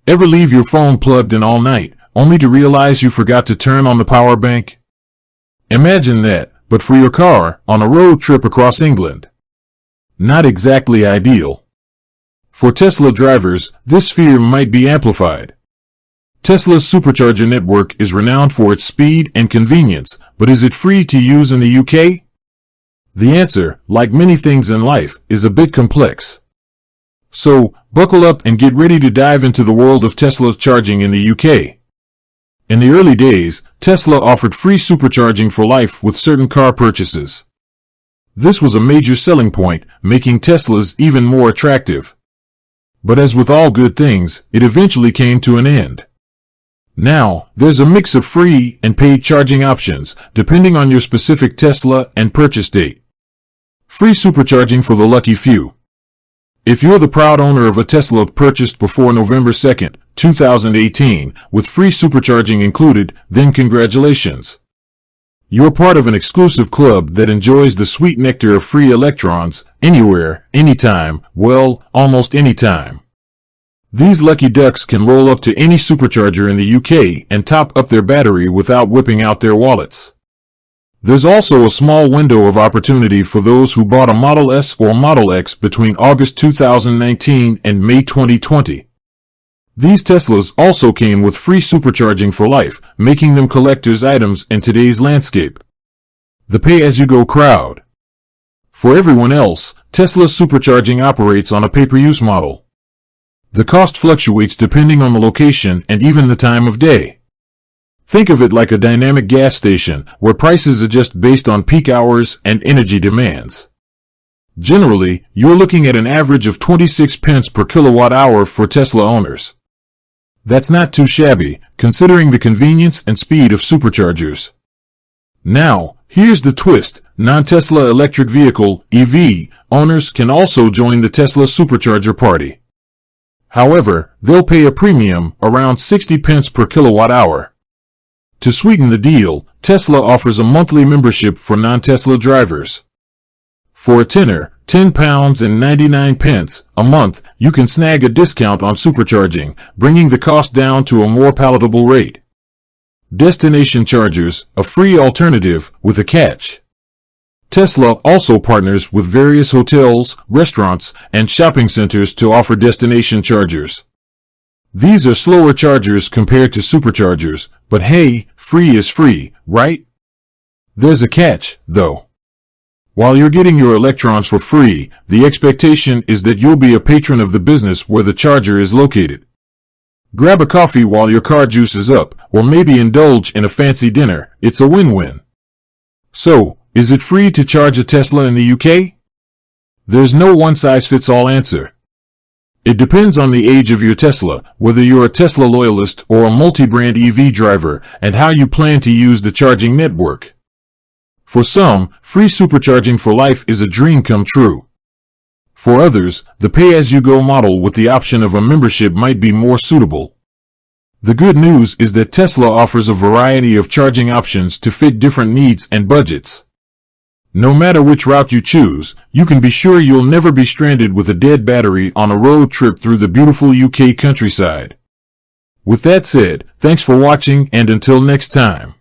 Ever leave your phone plugged in all night, only to realize you forgot to turn on the power bank? Imagine that, but for your car, on a road trip across England. Not exactly ideal. For Tesla drivers, this fear might be amplified. Tesla's supercharger network is renowned for its speed and convenience, but is it free to use in the UK? The answer, like many things in life, is a bit complex. So, buckle up and get ready to dive into the world of Tesla charging in the UK. In the early days, Tesla offered free supercharging for life with certain car purchases. This was a major selling point, making Teslas even more attractive. But as with all good things, it eventually came to an end. Now, there's a mix of free and paid charging options, depending on your specific Tesla and purchase date. Free supercharging for the lucky few. If you're the proud owner of a Tesla purchased before November 2nd, 2018, with free supercharging included, then congratulations. You're part of an exclusive club that enjoys the sweet nectar of free electrons, anywhere, anytime, well, almost anytime. These lucky ducks can roll up to any supercharger in the UK and top up their battery without whipping out their wallets. There's also a small window of opportunity for those who bought a Model S or Model X between August 2019 and May 2020. These Teslas also came with free supercharging for life, making them collector's items in today's landscape. The pay-as-you-go crowd. For everyone else, Tesla's supercharging operates on a pay-per-use model. The cost fluctuates depending on the location and even the time of day. Think of it like a dynamic gas station, where prices adjust based on peak hours and energy demands. Generally, you're looking at an average of 26 pence per kilowatt hour for Tesla owners. That's not too shabby, considering the convenience and speed of superchargers. Now, here's the twist. Non-Tesla electric vehicle, EV, owners can also join the Tesla supercharger party. However, they'll pay a premium, around 60 pence per kilowatt hour. To sweeten the deal, Tesla offers a monthly membership for non-Tesla drivers. For a tenner, £10.99 a month, you can snag a discount on supercharging, bringing the cost down to a more palatable rate. Destination chargers, a free alternative with a catch. Tesla also partners with various hotels, restaurants, and shopping centers to offer destination chargers. These are slower chargers compared to superchargers, but hey, free is free, right? There's a catch, though. While you're getting your electrons for free, the expectation is that you'll be a patron of the business where the charger is located. Grab a coffee while your car juices up, or maybe indulge in a fancy dinner. It's a win-win. So, is it free to charge a Tesla in the UK? There's no one-size-fits-all answer. It depends on the age of your Tesla, whether you're a Tesla loyalist or a multi-brand EV driver, and how you plan to use the charging network. For some, free supercharging for life is a dream come true. For others, the pay-as-you-go model with the option of a membership might be more suitable. The good news is that Tesla offers a variety of charging options to fit different needs and budgets. No matter which route you choose, you can be sure you'll never be stranded with a dead battery on a road trip through the beautiful UK countryside. With that said, thanks for watching, and until next time.